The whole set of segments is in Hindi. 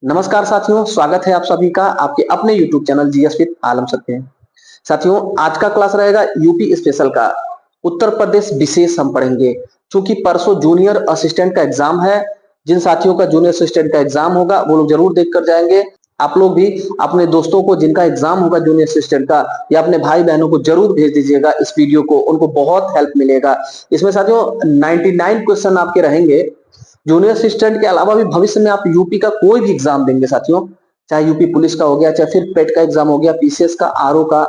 नमस्कार साथियों, स्वागत है आप सभी का आपके अपने YouTube चैनल जीएस विद आलम सत्य। साथियों, आज का क्लास रहेगा यूपी स्पेशल का। उत्तर प्रदेश विशेष हम पढ़ेंगे। क्योंकि परसों जूनियर असिस्टेंट का एग्जाम है। जिन साथियों का जूनियर असिस्टेंट का एग्जाम होगा वो लोग जरूर देख कर जाएंगे। आप लोग भी अपने दोस्तों को जिनका एग्जाम होगा जूनियर असिस्टेंट का या अपने भाई बहनों को जरूर भेज दीजिएगा इस वीडियो को, उनको बहुत हेल्प मिलेगा। इसमें साथियों 99 क्वेश्चन आपके रहेंगे। जूनियर असिस्टेंट के अलावा भी भविष्य में आप यूपी का कोई भी एग्जाम देंगे साथियों, चाहे यूपी पुलिस का हो गया, चाहे फिर पेट का एग्जाम हो गया, पीसीएस का, आरओ का,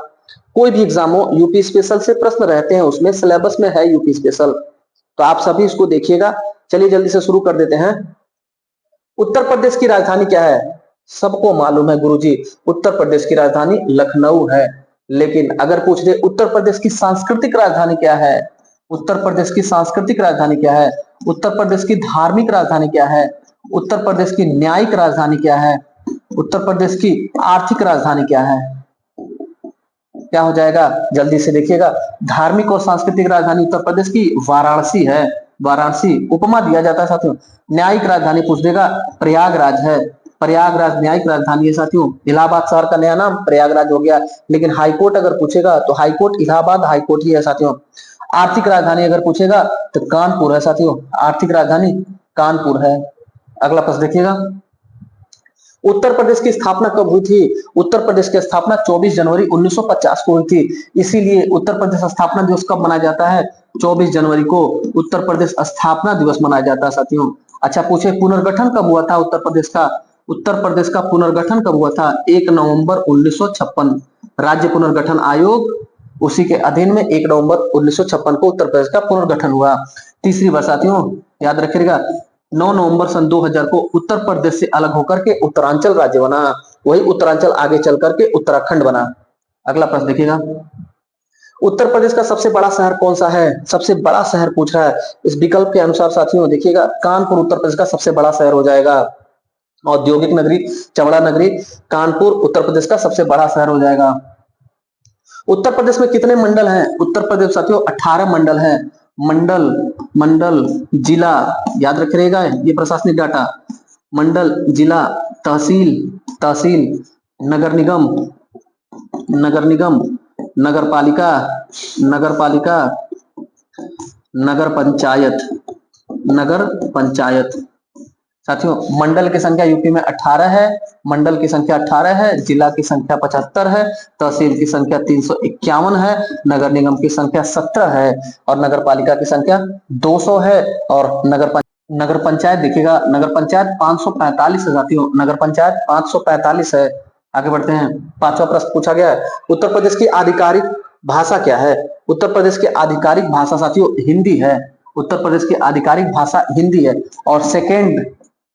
कोई भी एग्जाम हो, यूपी स्पेशल से प्रश्न रहते हैं, उसमें सिलेबस में है यूपी स्पेशल। तो आप सभी इसको देखिएगा। चलिए जल्दी से शुरू कर देते हैं। उत्तर प्रदेश की राजधानी क्या है? सबको मालूम है गुरुजी, उत्तर प्रदेश की राजधानी लखनऊ है। लेकिन अगर पूछ दे उत्तर प्रदेश की सांस्कृतिक राजधानी क्या है, उत्तर प्रदेश की सांस्कृतिक राजधानी क्या है, उत्तर प्रदेश की धार्मिक राजधानी क्या है, उत्तर प्रदेश की न्यायिक राजधानी क्या है, उत्तर प्रदेश की आर्थिक राजधानी क्या है? क्या हो जाएगा? जल्दी से देखिएगा। धार्मिक और सांस्कृतिक राजधानी उत्तर प्रदेश की वाराणसी है। वाराणसी उपमा दिया जाता है साथियों। न्यायिक राजधानी पूछ देगा, प्रयागराज है। प्रयागराज न्यायिक राजधानी है साथियों। इलाहाबाद शहर का नया नाम प्रयागराज हो गया। लेकिन हाईकोर्ट अगर पूछेगा तो हाईकोर्ट इलाहाबाद हाईकोर्ट ही है साथियों। आर्थिक राजधानी अगर पूछेगा तो कानपुर है साथियों। आर्थिक राजधानी कानपुर है। अगला प्रश्न देखिएगा। उत्तर प्रदेश की स्थापना कब हुई थी? उत्तर प्रदेश की स्थापना 24 जनवरी 1950 को हुई थी। इसीलिए उत्तर प्रदेश स्थापना दिवस कब मनाया जाता है? 24 जनवरी को उत्तर प्रदेश स्थापना दिवस मनाया जाता है साथियों। अच्छा पूछे पुनर्गठन कब हुआ था उत्तर प्रदेश का? उत्तर प्रदेश का पुनर्गठन कब हुआ था? 1 नवंबर 1956। राज्य पुनर्गठन आयोग, उसी के अधीन में 1 नवंबर 1956 को उत्तर प्रदेश का पुनर्गठन हुआ। तीसरी बात साथियों याद रखिएगा, 9 नवंबर सन 2000 को उत्तर प्रदेश से अलग होकर के उत्तरांचल राज्य बना। वही उत्तरांचल आगे चल करके उत्तराखंड बना। अगला प्रश्न देखिएगा। उत्तर प्रदेश का सबसे बड़ा शहर कौन सा है? सबसे बड़ा शहर पूछ रहा है। इस विकल्प के अनुसार साथियों देखिएगा, कानपुर उत्तर प्रदेश का सबसे बड़ा शहर हो जाएगा। औद्योगिक नगरी, चमड़ा नगरी, कानपुर उत्तर प्रदेश का सबसे बड़ा शहर हो जाएगा। उत्तर प्रदेश में कितने मंडल हैं? उत्तर प्रदेश साथियों 18 मंडल हैं। मंडल, मंडल, जिला, याद रखिएगा ये प्रशासनिक डाटा। मंडल, जिला, तहसील, तहसील, नगर निगम, नगर निगम, नगर पालिका, नगर पालिका, नगर पंचायत, नगर पंचायत। साथियों मंडल की संख्या यूपी में 18 है। मंडल की संख्या 18 है, जिला की संख्या 75 है, तहसील की संख्या 351 है, नगर निगम की संख्या 17 है और नगर पालिका की संख्या 200 है। और नगर पंचायत देखिएगा, नगर पंचायत 545 है साथियों। नगर पंचायत 545 है। आगे बढ़ते हैं। पांचवा प्रश्न पूछा गया है, उत्तर प्रदेश की आधिकारिक भाषा क्या है? उत्तर प्रदेश की आधिकारिक भाषा साथियों हिंदी है। उत्तर प्रदेश की आधिकारिक भाषा हिंदी है। और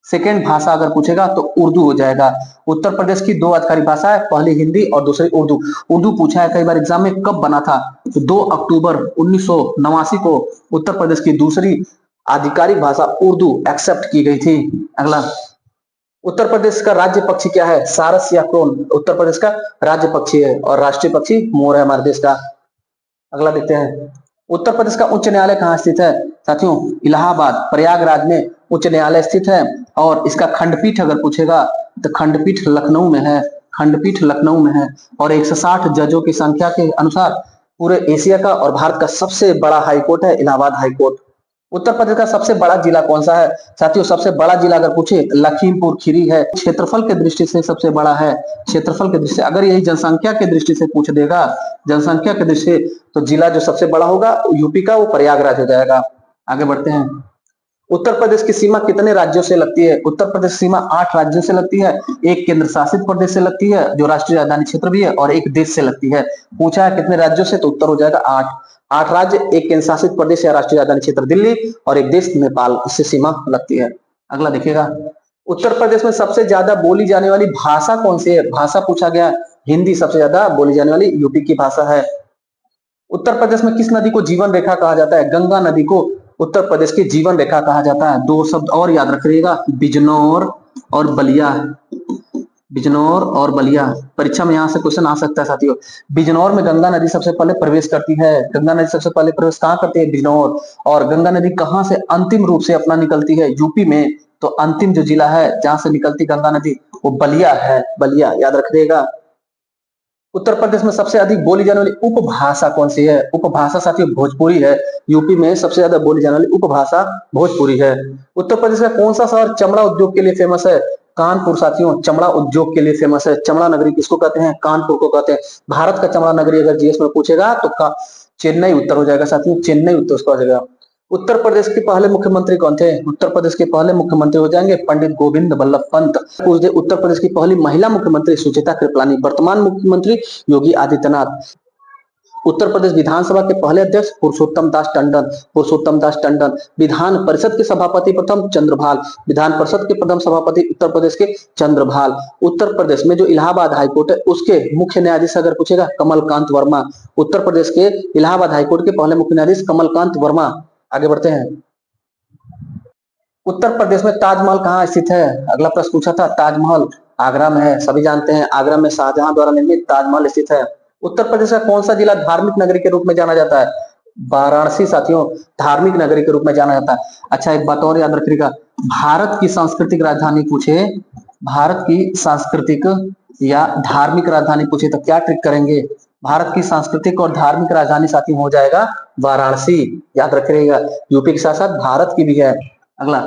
सेकेंड भाषा अगर पूछेगा तो उर्दू हो जाएगा। उत्तर प्रदेश की 2 आधिकारिक भाषा है, पहली हिंदी और दूसरी उर्दू। उर्दू पूछा है कई बार एग्जाम में, कब बना था? तो 2 अक्टूबर 1989 को उत्तर प्रदेश की दूसरी आधिकारिक भाषा उर्दू एक्सेप्ट की गई थी। अगला, उत्तर प्रदेश का राज्य पक्षी क्या है? सारस या क्रोन उत्तर प्रदेश का राज्य पक्षी है और राष्ट्रीय पक्षी मोर है हमारे देश का। अगला देखते हैं। उत्तर प्रदेश का उच्च न्यायालय कहाँ स्थित है? साथियों इलाहाबाद प्रयागराज में उच्च न्यायालय स्थित है। और इसका खंडपीठ अगर पूछेगा तो खंडपीठ लखनऊ में है। खंडपीठ लखनऊ में है। और 160 जजों की संख्या के अनुसार पूरे एशिया का और भारत का सबसे बड़ा हाईकोर्ट है इलाहाबाद हाईकोर्ट। उत्तर प्रदेश का सबसे बड़ा जिला कौन सा है? साथियों सबसे बड़ा जिला अगर पूछे लखीमपुर खीरी है। क्षेत्रफल के दृष्टि से सबसे बड़ा है। क्षेत्रफल के दृष्टि से, अगर यही जनसंख्या के दृष्टि से पूछ देगा, जनसंख्या के दृष्टि से, तो जिला जो सबसे बड़ा होगा यूपी का वो प्रयागराज हो जाएगा। आगे बढ़ते हैं। उत्तर प्रदेश की सीमा कितने राज्यों से लगती है? उत्तर प्रदेश सीमा 8 राज्यों से लगती है। एक केंद्र शासित प्रदेश से लगती है जो राष्ट्रीय राजधानी क्षेत्र भी है, और एक देश से लगती है। पूछा है कितने राज्यों से, तो उत्तर हो जाएगा 8। 8 राज्य, एक केंद्र शासित प्रदेश या राष्ट्रीय राजधानी क्षेत्र दिल्ली और एक देश नेपाल, इससे सीमा लगती है। अगला देखिएगा। उत्तर प्रदेश में सबसे ज्यादा बोली जाने वाली भाषा कौन सी है? भाषा पूछा गया, हिंदी सबसे ज्यादा बोली जाने वाली यूपी की भाषा है। उत्तर प्रदेश में किस नदी को जीवन रेखा कहा जाता है? गंगा नदी को उत्तर प्रदेश की जीवन रेखा कहा जाता है। 2 शब्द और याद रखिएगा, बिजनौर और बलिया। बिजनौर और बलिया। परीक्षा में यहाँ से क्वेश्चन आ सकता है साथियों। बिजनौर में गंगा नदी सबसे पहले प्रवेश करती है। गंगा नदी सबसे पहले प्रवेश कहाँ करती है? बिजनौर। और गंगा नदी कहाँ से अंतिम रूप से अपना निकलती है? यूपी में। तो अंतिम जो जिला है जहां से निकलती गंगा नदी वो बलिया है, बलिया, याद रखिएगा। उत्तर प्रदेश में सबसे अधिक बोली जाने वाली उपभाषा कौन सी है? उपभाषा साथियों भोजपुरी है। यूपी में सबसे ज्यादा बोली जाने वाली उपभाषा भोजपुरी है। उत्तर प्रदेश का कौन सा शहर चमड़ा उद्योग के लिए फेमस है? कानपुर साथियों, चमड़ा उद्योग के लिए फेमस है। चमड़ा नगरी किसको कहते हैं? कानपुर को कहते हैं। भारत का चमड़ा नगरी अगर जीएस में पूछेगा तो चेन्नई उत्तर हो जाएगा साथियों, चेन्नई उत्तर उसका हो जाएगा। उत्तर प्रदेश के पहले मुख्यमंत्री कौन थे? उत्तर प्रदेश के पहले मुख्यमंत्री हो जाएंगे पंडित गोविंद बल्लभ पंत। उत्तर प्रदेश की पहली महिला मुख्यमंत्री सुचेता कृपलानी। वर्तमान मुख्यमंत्री योगी आदित्यनाथ। उत्तर प्रदेश विधानसभा के पहले अध्यक्ष पुरुषोत्तम दास टंडन। पुरुषोत्तम दास टंडन। विधान परिषद के सभापति प्रथम चंद्रभाल। विधान परिषद के प्रथम सभापति उत्तर प्रदेश के चंद्रभाल। उत्तर प्रदेश में जो इलाहाबाद हाईकोर्ट है उसके मुख्य न्यायाधीश अगर पूछेगा कमलकांत वर्मा। उत्तर प्रदेश के इलाहाबाद हाईकोर्ट के पहले मुख्य न्यायाधीश कमलकांत वर्मा। आगे बढ़ते हैं। उत्तर प्रदेश में ताजमहल कहाँ स्थित है? अगला प्रश्न पूछा था। ताजमहल आगरा में है, सभी जानते हैं। आगरा में शाहजहां द्वारा निर्मित ताजमहल स्थित है। उत्तर प्रदेश का कौन सा जिला धार्मिक नगरी के रूप में जाना जाता है? वाराणसी साथियों धार्मिक नगरी के रूप में जाना जाता है। अच्छा, एक बात और याद रखिएगा, भारत की सांस्कृतिक राजधानी पूछे, भारत की सांस्कृतिक या धार्मिक राजधानी पूछे तो क्या ट्रिक करेंगे? भारत की सांस्कृतिक और धार्मिक राजधानी साथियों हो जाएगा वाराणसी, याद रखिएगा। यूपी के साथ साथ भारत की भी है। अगला,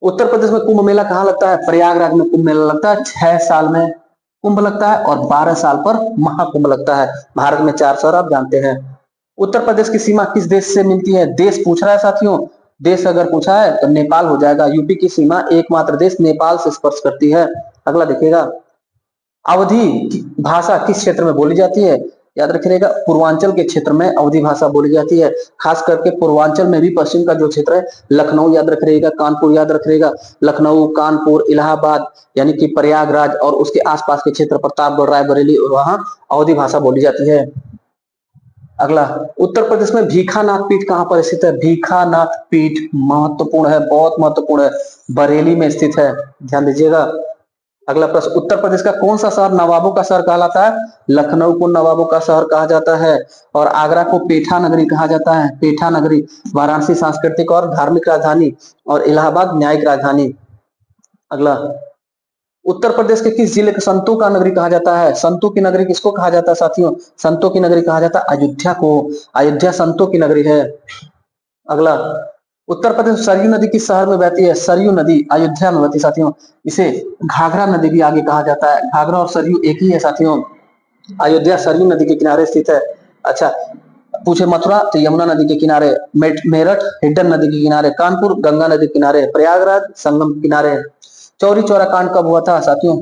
उत्तर प्रदेश में कुंभ मेला कहाँ लगता है? प्रयागराज में कुंभ मेला लगता है। 6 साल में कुंभ लगता है और 12 साल पर महाकुंभ लगता है। भारत में 4 शहर आप जानते हैं। उत्तर प्रदेश की सीमा किस देश से मिलती है? देश पूछ रहा है साथियों, देश अगर पूछा है तो नेपाल हो जाएगा। यूपी की सीमा एकमात्र देश नेपाल से स्पर्श करती है। अगला देखिएगा, अवधी भाषा किस क्षेत्र में बोली जाती है? याद रखिएगा, पूर्वांचल के क्षेत्र में अवधी भाषा बोली जाती है। खास करके पूर्वांचल में भी पश्चिम का जो क्षेत्र है, लखनऊ याद रखिएगा, कानपुर याद रखिएगा, लखनऊ, कानपुर, इलाहाबाद यानी कि प्रयागराज और उसके आसपास के क्षेत्र, प्रतापगढ़, रायबरेली, वहां अवधी भाषा बोली जाती है। अगला, उत्तर प्रदेश में भीखानाथ पीठ कहां पर स्थित है? भीखानाथ पीठ महत्वपूर्ण है, बहुत महत्वपूर्ण है, बरेली में स्थित है, ध्यान दीजिएगा। अगला प्रश्न, उत्तर प्रदेश का कौन सा शहर नवाबों का शहर कहलाता है? लखनऊ को नवाबों का शहर कहा जाता है और आगरा को पेठा नगरी कहा जाता है, पेठा नगरी। वाराणसी सांस्कृतिक और धार्मिक राजधानी और इलाहाबाद न्यायिक राजधानी। अगला, उत्तर प्रदेश के किस जिले को संतों का नगरी कहा जाता है? संतों की नगरी किसको कहा जाता है साथियों? संतों की नगरी कहा जाता है अयोध्या को। अयोध्या संतों की नगरी है। अगला, उत्तर प्रदेश सरयू नदी किस शहर में बहती है? सरयू नदी अयोध्या में बहती है साथियों। इसे घाघरा नदी भी आगे कहा जाता है। घाघरा और सरयू एक ही है साथियों। अयोध्या सरयू नदी के किनारे स्थित है। अच्छा, पूछे मथुरा तो यमुना नदी के किनारे, मेरठ हिंडन नदी के किनारे, कानपुर गंगा नदी के किनारे, प्रयागराज संगम किनारे। चौरी चौरा कांड कब हुआ था साथियों?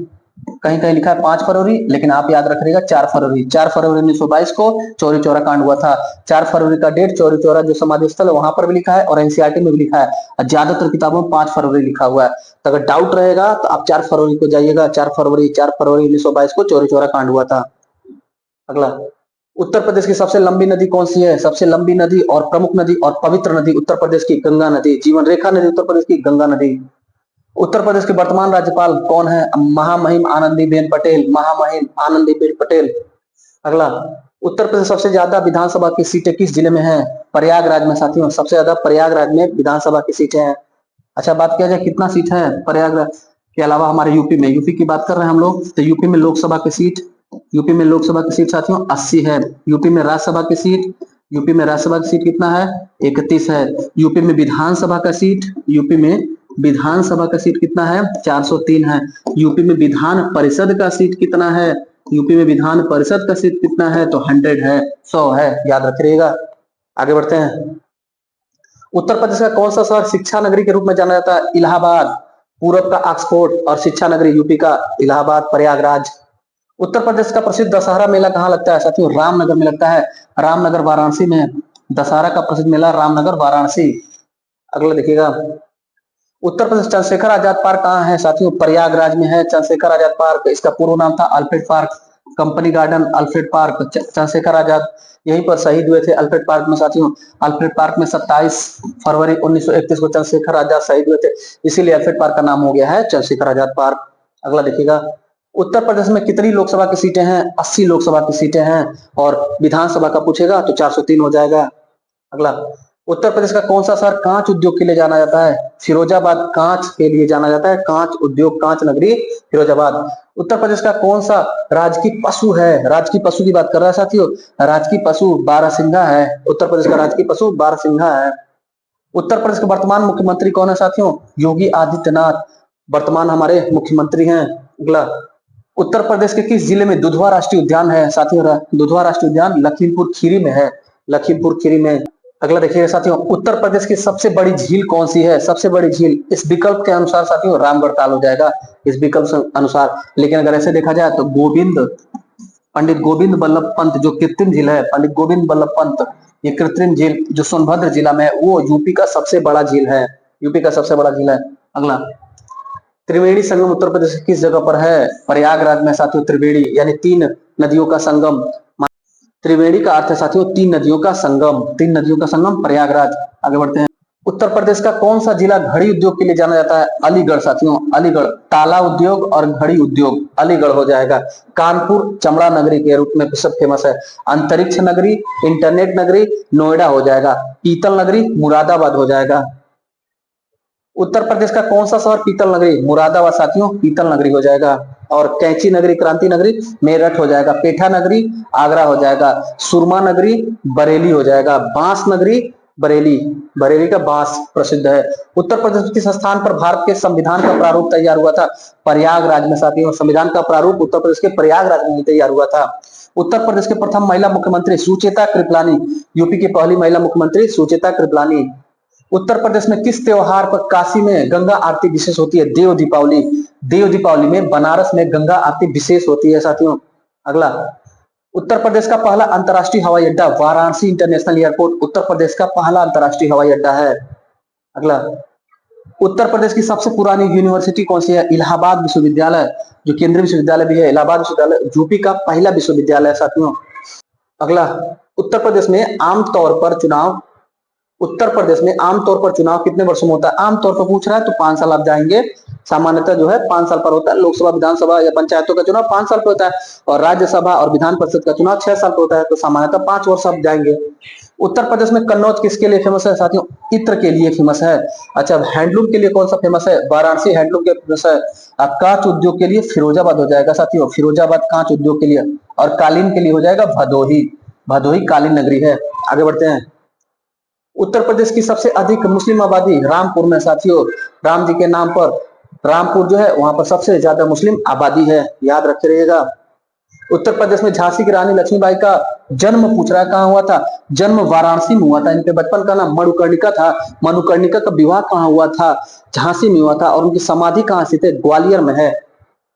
कहीं कहीं लिखा है 5 फरवरी, लेकिन आप याद रखिएगा 4 फरवरी। 4 फरवरी 1922 को चौरी चौरा कांड हुआ था। 4 फरवरी का डेट चौरी चौरा जो समाधि स्थल है वहां पर भी लिखा है और एनसीईआरटी में भी लिखा है और ज्यादातर किताबों में 5 फरवरी लिखा हुआ है। तो अगर डाउट रहेगा तो आप 4 फरवरी को जाइएगा। 4 फरवरी 1922 को चौरी चौरा कांड हुआ था। अगला, उत्तर प्रदेश की सबसे लंबी नदी कौन सी है? सबसे लंबी नदी और प्रमुख नदी और पवित्र नदी उत्तर प्रदेश की गंगा नदी। जीवन रेखा नदी उत्तर प्रदेश की गंगा नदी। उत्तर प्रदेश के वर्तमान राज्यपाल कौन है? महामहिम आनंदीबेन पटेल, महामहिम आनंदीबेन पटेल। अगला, उत्तर प्रदेश सबसे ज्यादा विधानसभा की सीटें किस जिले में है? प्रयागराज में साथियों, सबसे ज्यादा प्रयागराज में विधानसभा की सीटें हैं। अच्छा, बात किया जाए कितना सीट है प्रयागराज के अलावा हमारे यूपी में, यूपी की बात कर रहे हैं हम लोग, तो यूपी में लोकसभा की सीट, यूपी में लोकसभा की सीट साथियों 80 है। यूपी में राज्यसभा की सीट, यूपी में राज्यसभा की सीट कितना है? 31 है। यूपी में विधानसभा का सीट, यूपी में विधानसभा का सीट कितना है? 403 है। यूपी में विधान परिषद का सीट कितना है? यूपी में विधान परिषद का सीट कितना है? तो 100 है, 100 है, याद रखिएगा। आगे बढ़ते हैं। उत्तर प्रदेश का कौन सा शहर शिक्षा नगरी के रूप में जाना जाता है? इलाहाबाद। पूरब का ऑक्सफोर्ड और शिक्षा नगरी यूपी का इलाहाबाद, प्रयागराज। उत्तर प्रदेश का प्रसिद्ध दशहरा मेला कहाँ लगता है साथियों? रामनगर में लगता है। रामनगर वाराणसी में दशहरा का प्रसिद्ध मेला रामनगर वाराणसी। अगला देखिएगा, उत्तर प्रदेश चंद्रशेखर आजाद पार्क कहाँ है साथियों? प्रयागराज में है चंद्रशेखर आजाद पार्क। इसका पूर्व नाम था Alfred park, company garden Alfred park. Chandrashekhar Azad यहीं पर शहीद हुए थे अल्फ्रेड पार्क में साथियों। अल्फ्रेड पार्क में 27 फरवरी 1931 को चंद्रशेखर आजाद शहीद हुए थे, इसीलिए अल्फ्रेड पार्क का नाम हो गया है चंद्रशेखर आजाद पार्क। अगला देखिएगा, उत्तर प्रदेश में कितनी लोकसभा की सीटें हैं? 80 लोकसभा की सीटें हैं। और विधानसभा का पूछेगा तो 403 हो जाएगा। अगला, उत्तर प्रदेश का कौन सा शहर कांच उद्योग के लिए जाना जाता है? फिरोजाबाद कांच के लिए जाना जाता है। कांच उद्योग, कांच नगरी फिरोजाबाद। उत्तर प्रदेश का कौन सा राजकीय पशु है? राजकीय पशु की बात कर रहा है साथियों। राजकीय पशु बारहसिंघा है। उत्तर प्रदेश का राजकीय पशु बारहसिंघा है। उत्तर प्रदेश के वर्तमान मुख्यमंत्री कौन है साथियों? योगी आदित्यनाथ वर्तमान हमारे मुख्यमंत्री हैं। अगला, उत्तर प्रदेश के किस जिले में दुधवा राष्ट्रीय उद्यान है साथियों? दुधवा राष्ट्रीय उद्यान लखीमपुर खीरी में है। लखीमपुर खीरी में। अगला देखिएगा साथियों, उत्तर प्रदेश की सबसे बड़ी झील कौन सी है? सबसे बड़ी झील इस विकल्प के अनुसार साथियों रामगढ़ ताल हो जाएगा, इस विकल्प से अनुसार। लेकिन अगर ऐसे देखा जाए तो पंडित गोविंद बल्लभ पंत जो कृत्रिम झील है, पंडित गोविंद बल्लभ पंत, ये कृत्रिम झील जो सोनभद्र जिला में है, वो यूपी का सबसे बड़ा झील है। यूपी का सबसे बड़ा झील है। अगला, त्रिवेणी संगम उत्तर प्रदेश की किस जगह पर है? प्रयागराज में साथियों। त्रिवेणी यानी 3 नदियों का संगम। त्रिवेणी का अर्थ है साथियों 3 नदियों का संगम। 3 नदियों का संगम प्रयागराज। आगे बढ़ते हैं। उत्तर प्रदेश का कौन सा जिला घड़ी उद्योग के लिए जाना जाता है? अलीगढ़ साथियों, अलीगढ़। ताला उद्योग और घड़ी उद्योग अलीगढ़ हो जाएगा। कानपुर चमड़ा नगरी के रूप में सब फेमस है। अंतरिक्ष नगरी, इंटरनेट नगरी नोएडा हो जाएगा। पीतल नगरी मुरादाबाद हो जाएगा। उत्तर प्रदेश का कौन सा शहर पीतल नगरी? मुरादाबाद साथियों, पीतल नगरी हो जाएगा। और कैंची नगरी, क्रांति नगरी मेरठ हो जाएगा। पेठा नगरी आगरा हो जाएगा। सुरमा नगरी बरेली हो जाएगा। बांस नगरी बरेली, बरेली का बांस प्रसिद्ध है। उत्तर प्रदेश के किस स्थान पर भारत के संविधान का प्रारूप तैयार हुआ था? प्रयागराज में साथियों। संविधान का प्रारूप उत्तर प्रदेश के प्रयागराज में तैयार हुआ था। उत्तर प्रदेश के प्रथम महिला मुख्यमंत्री सुचेता कृपलानी, यूपी की पहली महिला मुख्यमंत्री सुचेता कृपलानी। उत्तर प्रदेश में किस त्योहार पर काशी में गंगा आरती विशेष होती है? देव दीपावली। देव दीपावली में बनारस में गंगा आरती विशेष होती है साथियों। अगला, उत्तर प्रदेश का पहला अंतर्राष्ट्रीय हवाई अड्डा वाराणसी इंटरनेशनल एयरपोर्ट उत्तर प्रदेश का पहला अंतर्राष्ट्रीय हवाई अड्डा है। अगला, उत्तर प्रदेश की सबसे पुरानी यूनिवर्सिटी कौन सी है? इलाहाबाद विश्वविद्यालय, जो केंद्रीय विश्वविद्यालय भी है। इलाहाबाद विश्वविद्यालय यूपी का पहला विश्वविद्यालय है साथियों। अगला, उत्तर प्रदेश में आमतौर पर चुनाव कितने वर्षों में होता है? आमतौर पर पूछ रहा है तो 5 साल आप जाएंगे। सामान्यतः जो है 5 साल पर होता है। लोकसभा, विधानसभा या पंचायतों का चुनाव 5 साल पर होता है। और राज्यसभा और विधान परिषद का चुनाव 6 साल पर होता है। तो सामान्यतः 5 वर्ष आप जाएंगे। उत्तर प्रदेश में कन्नौज किसके लिए फेमस है साथियों? इत्र के लिए फेमस है। अच्छा, हैंडलूम के लिए कौन सा फेमस है? वाराणसी हैंडलूम के फेमस है। कांच उद्योग के लिए फिरोजाबाद हो जाएगा साथियों, फिरोजाबाद कांच उद्योग के लिए। और कालीन के लिए हो जाएगा भदोही, भदोही कालीन नगरी है। आगे बढ़ते हैं। उत्तर प्रदेश की सबसे अधिक मुस्लिम आबादी रामपुर में साथियों। राम जी के नाम पर रामपुर जो है वहां पर सबसे ज्यादा मुस्लिम आबादी है, याद रखे रहिएगा। उत्तर प्रदेश में झांसी की रानी लक्ष्मीबाई का जन्म पूछ रहा है कहाँ हुआ था? जन्म वाराणसी में हुआ था। इनके बचपन का नाम मणुकर्णिका था। मणुकर्णिका का विवाह कहाँ हुआ था? झांसी में हुआ था। और उनकी समाधि कहाँ स्थित है? ग्वालियर में है,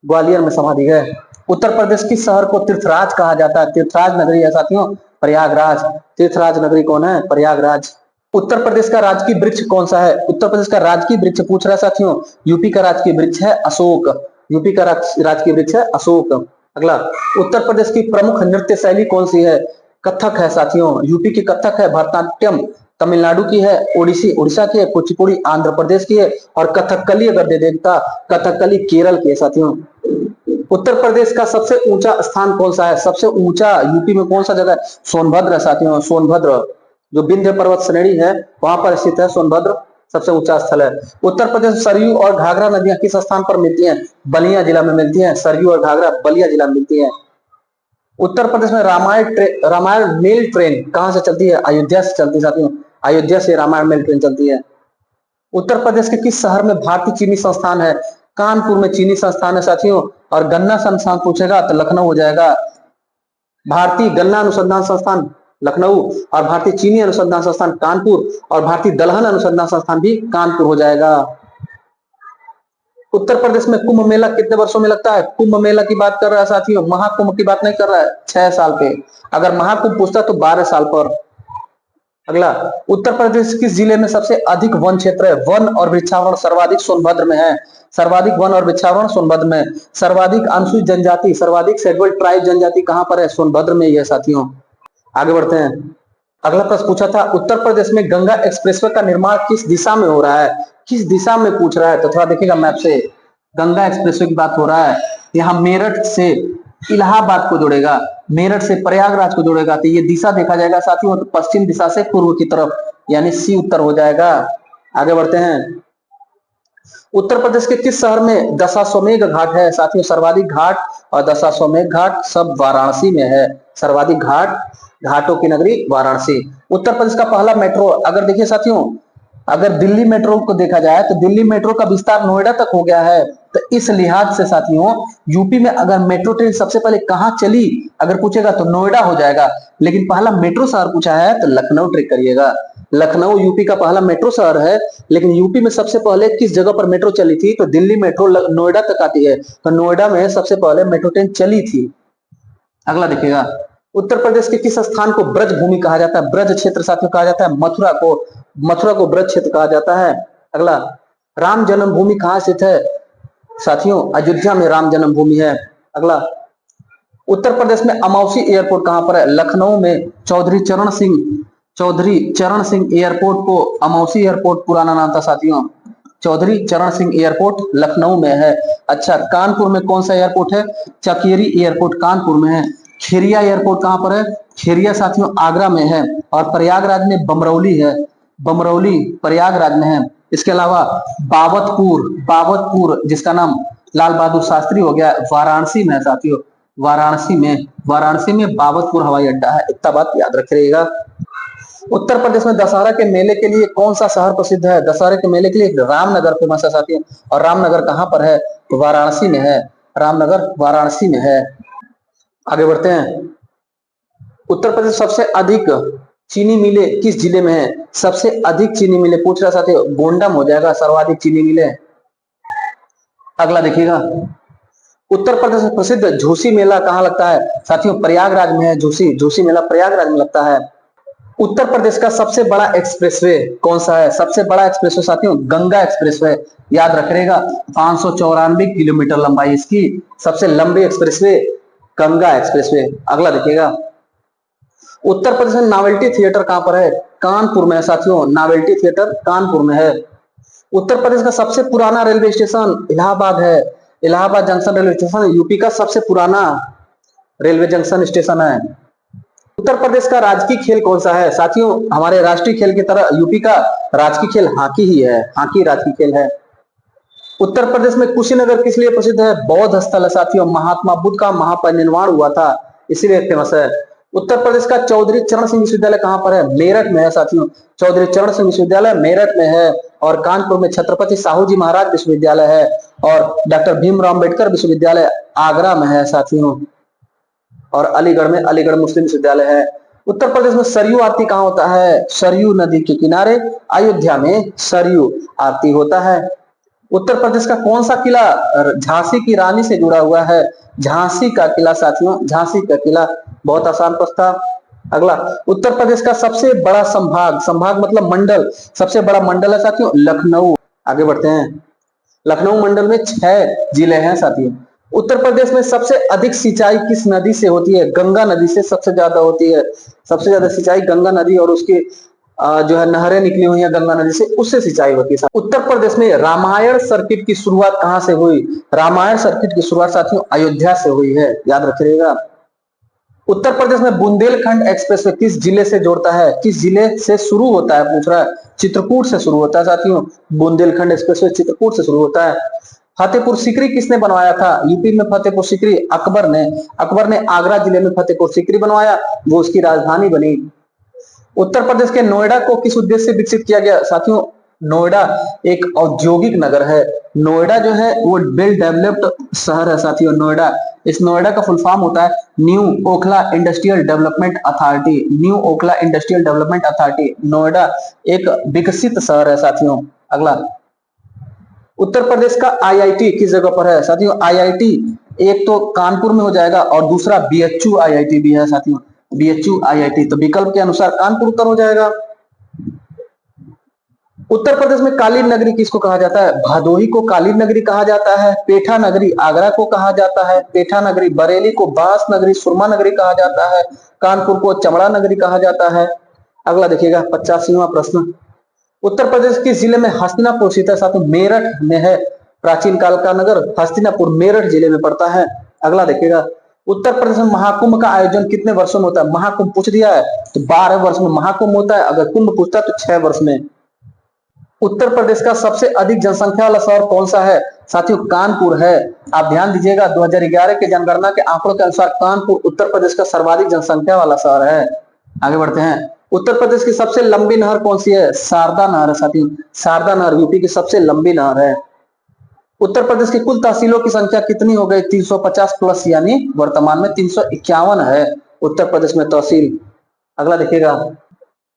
ग्वालियर में समाधि है। उत्तर प्रदेश की शहर को तीर्थराज कहा जाता है। तीर्थराज नगरी है साथियों प्रयागराज। तीर्थराज नगरी कौन है? प्रयागराज। उत्तर प्रदेश का राजकीय वृक्ष कौन सा है? उत्तर प्रदेश का राजकीय वृक्ष पूछ रहा है साथियों। यूपी का राजकीय वृक्ष है अशोक। यूपी का राजकीय वृक्ष है अशोक। अगला, उत्तर प्रदेश की प्रमुख नृत्य शैली कौन सी है? कथक है साथियों। यूपी की कथक है। भरतनाट्यम तमिलनाडु की है। ओडिसी उड़ीसा की है। कुचिपुड़ी आंध्र प्रदेश की है। और कथकली अगर दे देता, कथकली केरल की है साथियों। उत्तर प्रदेश का सबसे ऊंचा स्थान कौन सा है? सबसे ऊंचा यूपी में कौन सा जगह है? सोनभद्र साथियों, सोनभद्र जो विंध्य पर्वत श्रेणी है वहां पर स्थित है सोनभद्र, सबसे ऊंचा स्थल है। उत्तर प्रदेश सरयू और घाघरा नदियां किस स्थान पर मिलती हैं? बलिया जिला में मिलती हैं। सरयू और घाघरा बलिया जिला में मिलती हैं। उत्तर प्रदेश में रामायण मेल ट्रेन कहां से चलती है? अयोध्या से चलती है साथियों। अयोध्या से रामायण मेल ट्रेन चलती है। उत्तर प्रदेश के किस शहर में भारतीय चीनी संस्थान है? कानपुर में चीनी संस्थान है साथियों। और गन्ना संस्थान पूछेगा तो लखनऊ हो जाएगा। भारतीय गन्ना अनुसंधान संस्थान लखनऊ, और भारतीय चीनी अनुसंधान संस्थान कानपुर, और भारतीय दलहन अनुसंधान संस्थान भी कानपुर हो जाएगा। उत्तर प्रदेश में कुंभ मेला कितने वर्षों में लगता है? कुंभ मेला की बात कर रहा है साथियों, महाकुंभ की बात नहीं कर रहा है। 6 साल पे। अगर महाकुंभ पूछता तो 12 साल पर। अगला, उत्तर प्रदेश किस जिले में सबसे अधिक वन क्षेत्र है? वन और वृक्षावरण सर्वाधिक सोनभद्र में है। सर्वाधिक वन और वृक्षावरण सोनभद्र में। सर्वाधिक अनुसूचित जनजाति, सर्वाधिक शेड्यूल्ड ट्राइब जनजाति कहां पर है? सोनभद्र में ही है साथियों। आगे बढ़ते हैं। अगला प्रश्न पूछा था, उत्तर प्रदेश में गंगा एक्सप्रेसवे का निर्माण किस दिशा में हो रहा है? किस दिशा में पूछ रहा है? तो थोड़ा देखिएगा मैप से। गंगा एक्सप्रेसवे की बात हो रहा है यहाँ मेरठ से इलाहाबाद को जोड़ेगा, मेरठ से प्रयागराज को जोड़ेगा, तो ये दिशा देखा जाएगा साथियों तो पश्चिम दिशा से पूर्व की तरफ, यानी सी उत्तर हो जाएगा। आगे बढ़ते हैं। उत्तर प्रदेश के किस शहर में दशाश्वमेध घाट है साथियों? सर्वाधिक घाट और दशाश्वमेध घाट सब वाराणसी में है। सर्वाधिक घाट, घाटों की नगरी वाराणसी। उत्तर प्रदेश का पहला मेट्रो, अगर देखिए साथियों, अगर दिल्ली मेट्रो को देखा जाए तो दिल्ली मेट्रो का विस्तार नोएडा तक हो गया है। तो इस लिहाज से साथियों यूपी में अगर मेट्रो ट्रेन सबसे पहले कहां चली अगर पूछेगा तो नोएडा हो जाएगा, लेकिन पहला मेट्रो शहर पूछा है तो लखनऊ ट्रिक करिएगा। लखनऊ यूपी का पहला मेट्रो शहर है, लेकिन यूपी में सबसे पहले किस जगह पर मेट्रो चली थी? तो दिल्ली मेट्रो नोएडा तक आती है, तो नोएडा में सबसे पहले मेट्रो ट्रेन चली थी। अगला देखिएगा, उत्तर प्रदेश के किस स्थान को ब्रज भूमि कहा जाता है? ब्रज क्षेत्र साथियों कहा जाता है मथुरा को ब्रज क्षेत्र कहा जाता है। अगला, राम जन्मभूमि कहाँ स्थित है साथियों? अयोध्या में राम जन्मभूमि है। अगला, उत्तर प्रदेश में अमौसी एयरपोर्ट कहां पर है? लखनऊ में चौधरी चरण सिंह एयरपोर्ट को अमौसी एयरपोर्ट पुराना नाम था साथियों। चौधरी चरण सिंह एयरपोर्ट लखनऊ में है। अच्छा, कानपुर में कौन सा एयरपोर्ट है? चकेरी एयरपोर्ट कानपुर में है। खेरिया एयरपोर्ट कहां पर है? खेरिया साथियों आगरा में है। और प्रयागराज में बमरौली है, बमरौली प्रयागराज में है। इसके अलावा बाबतपुर जिसका नाम लाल बहादुर शास्त्री हो गया, वाराणसी में है साथियों। वाराणसी में बाबतपुर हवाई अड्डा है, इतना बात याद रखिएगा। उत्तर प्रदेश में दशहरा के मेले के लिए कौन सा शहर प्रसिद्ध है? दशहरे के मेले के लिए रामनगर फेमस है साथियों। और रामनगर कहां पर है? तो वाराणसी में है। रामनगर वाराणसी में है। आगे बढ़ते हैं। उत्तर प्रदेश सबसे अधिक चीनी मिले किस जिले में है? सबसे अधिक चीनी मिले पूछ रहा साथियों, गोंडम हो जाएगा सर्वाधिक चीनी मिले। अगला देखिएगा, उत्तर प्रदेश में प्रसिद्ध झूसी मेला कहां लगता है साथियों? प्रयागराज में है। झूसी मेला प्रयागराज में लगता है। उत्तर प्रदेश का सबसे बड़ा एक्सप्रेसवे कौन सा है? सबसे बड़ा एक्सप्रेसवे साथियों गंगा एक्सप्रेसवे, याद रखिएगा। 594 किलोमीटर लंबाई इसकी, सबसे लंबी एक्सप्रेसवे गंगा एक्सप्रेसवे। अगला देखिएगा, उत्तर प्रदेश में नॉवेल्टी थिएटर कहां पर है? कानपुर में है साथियों, नॉवेल्टी थिएटर कानपुर में है। उत्तर प्रदेश का सबसे पुराना रेलवे स्टेशन इलाहाबाद है। Allahabad junction railway station UP का सबसे पुराना रेलवे जंक्शन स्टेशन है। उत्तर प्रदेश का राजकीय खेल कौन सा है साथियों? हमारे राष्ट्रीय खेल की तरह यूपी का राजकीय खेल हॉकी ही है, हॉकी राजकीय खेल है। उत्तर प्रदेश में कुशीनगर किस लिए प्रसिद्ध है? बौद्ध स्थल है साथियों, महात्मा बुद्ध का महापरिनिर्वाण हुआ था इसीलिए फेमस है। उत्तर प्रदेश का चौधरी चरण सिंह विश्वविद्यालय कहां पर है? मेरठ में है साथियों। चौधरी चरण सिंह विश्वविद्यालय मेरठ में है। और कानपुर में छत्रपति साहू जी महाराज विश्वविद्यालय है। और डॉक्टर भीमराव अम्बेडकर विश्वविद्यालय आगरा में है साथियों। और अलीगढ़ में अलीगढ़ मुस्लिम विश्वविद्यालय है। उत्तर प्रदेश में सरयू आरती कहां होता है? सरयू नदी के किनारे अयोध्या में सरयू आरती होता है। उत्तर प्रदेश का कौन सा किला झांसी की रानी से जुड़ा हुआ है? झांसी का किला साथियों, झांसी का किला, बहुत आसान प्रश्न था। अगला, उत्तर प्रदेश का सबसे बड़ा संभाग मतलब मंडल, सबसे बड़ा मंडल है साथियों लखनऊ। आगे बढ़ते हैं। लखनऊ मंडल में 6 जिले हैं साथियों। उत्तर प्रदेश में सबसे अधिक सिंचाई किस नदी से होती है? गंगा नदी से सबसे ज्यादा होती है। सबसे ज्यादा सिंचाई गंगा नदी और उसके जो है नहरें निकली हुई हैं गंगा नदी से, उससे सिंचाई होती है। उत्तर प्रदेश में रामायण सर्किट की शुरुआत कहां से हुई? रामायण सर्किट की शुरुआत साथियों अयोध्या से हुई है, याद रखिएगा। उत्तर प्रदेश में बुंदेलखंड एक्सप्रेसवे किस जिले से जोड़ता है? किस जिले से शुरू होता है पूछ रहा है? चित्रकूट से शुरू होता है साथियों। बुंदेलखंड एक्सप्रेसवे चित्रकूट से शुरू होता है। फतेहपुर सीकरी किसने बनवाया था? यूपी में फतेहपुर सीकरी अकबर ने आगरा जिले में फतेहपुर सीकरी बनवाया, वो उसकी राजधानी बनी। उत्तर प्रदेश के नोएडा को किस उद्देश्य से विकसित किया गया साथियों? नोएडा एक औद्योगिक नगर है। नोएडा जो है वो वेल डेवलप्ड शहर है साथियों। नोएडा, इस नोएडा का फुल फॉर्म होता है new Okhla industrial development authority. New Okhla industrial development authority. Noida एक विकसित शहर है साथियों। अगला, उत्तर प्रदेश का आईआईटी किस जगह पर है साथियों? आईआईटी एक तो कानपुर में हो जाएगा और दूसरा बीएचयू आईआईटी भी है साथियों। बीएचयू आईआईटी, तो विकल्प के अनुसार कानपुर उत्तर हो जाएगा। उत्तर प्रदेश में कालीन नगरी किसको कहा जाता है? भदोही को कालीन नगरी कहा जाता है। पेठा नगरी आगरा को कहा जाता है। पेठा नगरी बरेली को बांस नगरी सुरमा नगरी कहा जाता है। कानपुर को चमड़ा नगरी कहा जाता है। अगला देखिएगा 85वां प्रश्न, उत्तर प्रदेश के जिले में हस्तिनापुर स्थित है साथियों? मेरठ में है। प्राचीन काल का नगर हस्तिनापुर मेरठ जिले में पड़ता है। अगला देखिएगा, उत्तर प्रदेश में महाकुंभ का आयोजन कितने वर्षों में होता है? महाकुंभ पूछ दिया है तो 12 वर्ष में महाकुंभ होता है, अगर कुंभ पूछता है तो 6 वर्ष में। उत्तर प्रदेश का सबसे अधिक जनसंख्या वाला शहर कौन सा है? साथियों, कानपुर है। आप ध्यान दीजिएगा, 2011 के जनगणना के आंकड़ों के अनुसार कानपुर उत्तर प्रदेश का सर्वाधिक जनसंख्या वाला शहर है। आगे बढ़ते हैं, उत्तर प्रदेश की सबसे लंबी नहर कौन सी है? शारदा नहर है साथियों, शारदा नहर यूपी की सबसे लंबी नहर है। उत्तर प्रदेश की कुल तहसीलों की संख्या कितनी हो गई? 350 प्लस, यानी वर्तमान में 351 है उत्तर प्रदेश में तहसील। अगला देखिएगा,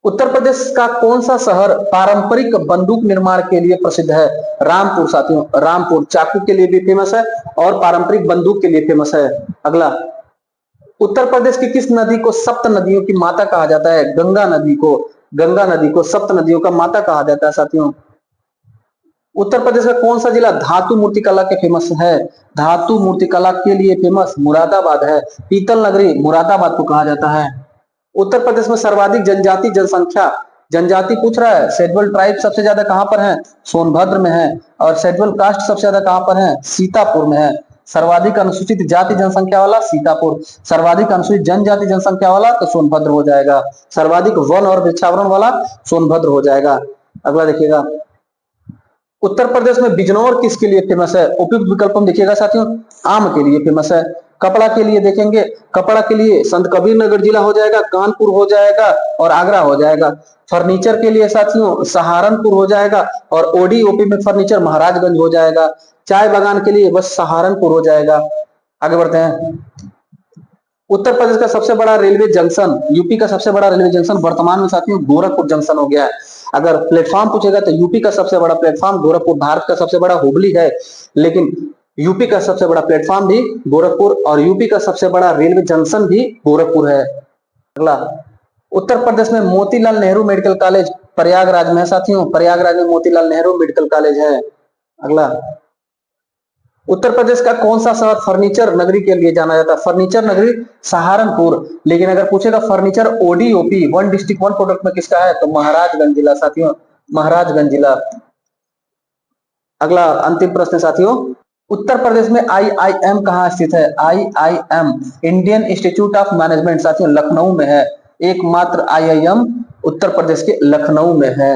उत्तर प्रदेश का कौन सा शहर पारंपरिक बंदूक निर्माण के लिए प्रसिद्ध है? रामपुर साथियों, रामपुर चाकू के लिए भी फेमस है और पारंपरिक बंदूक के लिए फेमस है। अगला, उत्तर प्रदेश की किस नदी को सप्त नदियों की माता कहा जाता है? गंगा नदी को, गंगा नदी को सप्त नदियों का माता कहा जाता है साथियों। उत्तर प्रदेश का कौन सा जिला धातु मूर्तिकला के फेमस है? धातु मूर्तिकला के लिए फेमस मुरादाबाद है। पीतल नगरी मुरादाबाद को कहा जाता है। उत्तर प्रदेश में सर्वाधिक जनजाति जनसंख्या, जनजाति पूछ रहा है, शेड्यूल ट्राइब सबसे ज्यादा कहां पर है? सोनभद्र में है। और शेड्यूल कास्ट सबसे ज्यादा कहां पर है? सीतापुर में है। सर्वाधिक अनुसूचित जाति जनसंख्या वाला सीतापुर, सर्वाधिक अनुसूचित जनजाति जनसंख्या वाला तो सोनभद्र हो जाएगा, सर्वाधिक वन और वृक्षावरण वाला सोनभद्र हो जाएगा। अगला देखिएगा, उत्तर प्रदेश में बिजनौर किसके लिए फेमस है? उपयुक्त विकल्प में देखिएगा साथियों, आम के लिए फेमस है। कपड़ा के लिए देखेंगे, कपड़ा के लिए संत कबीर नगर जिला हो जाएगा, कानपुर हो जाएगा और आगरा हो जाएगा। फर्नीचर के लिए साथियों सहारनपुर हो जाएगा और ओडीओपी में फर्नीचर महाराजगंज हो जाएगा। चाय बागान के लिए बस सहारनपुर हो जाएगा। आगे बढ़ते हैं, उत्तर प्रदेश का सबसे बड़ा रेलवे जंक्शन, यूपी का सबसे बड़ा रेलवे जंक्शन वर्तमान में साथियों गोरखपुर जंक्शन हो गया है। अगर प्लेटफॉर्म पूछेगा तो यूपी का सबसे बड़ा प्लेटफॉर्म गोरखपुर, भारत का सबसे बड़ा हुबली है, लेकिन यूपी का सबसे बड़ा प्लेटफॉर्म भी गोरखपुर और यूपी का सबसे बड़ा रेलवे जंक्शन भी गोरखपुर है। अगला, उत्तर प्रदेश में मोतीलाल नेहरू मेडिकल कॉलेज प्रयागराज में है साथियों, प्रयागराज में मोतीलाल नेहरू मेडिकल कॉलेज है। अगला, उत्तर प्रदेश का कौन सा शहर फर्नीचर नगरी के लिए जाना जाता है? फर्नीचर नगरी सहारनपुर, लेकिन अगर पूछेगा furniture ODOP one district one product में किसका है तो महाराजगंज जिला साथियों, महाराजगंज जिला। अगला अंतिम प्रश्न साथियों, उत्तर प्रदेश में आईआईएम कहाँ स्थित है? IIM Indian institute of management साथियों लखनऊ में है। एकमात्र आईआईएम उत्तर प्रदेश के लखनऊ में है।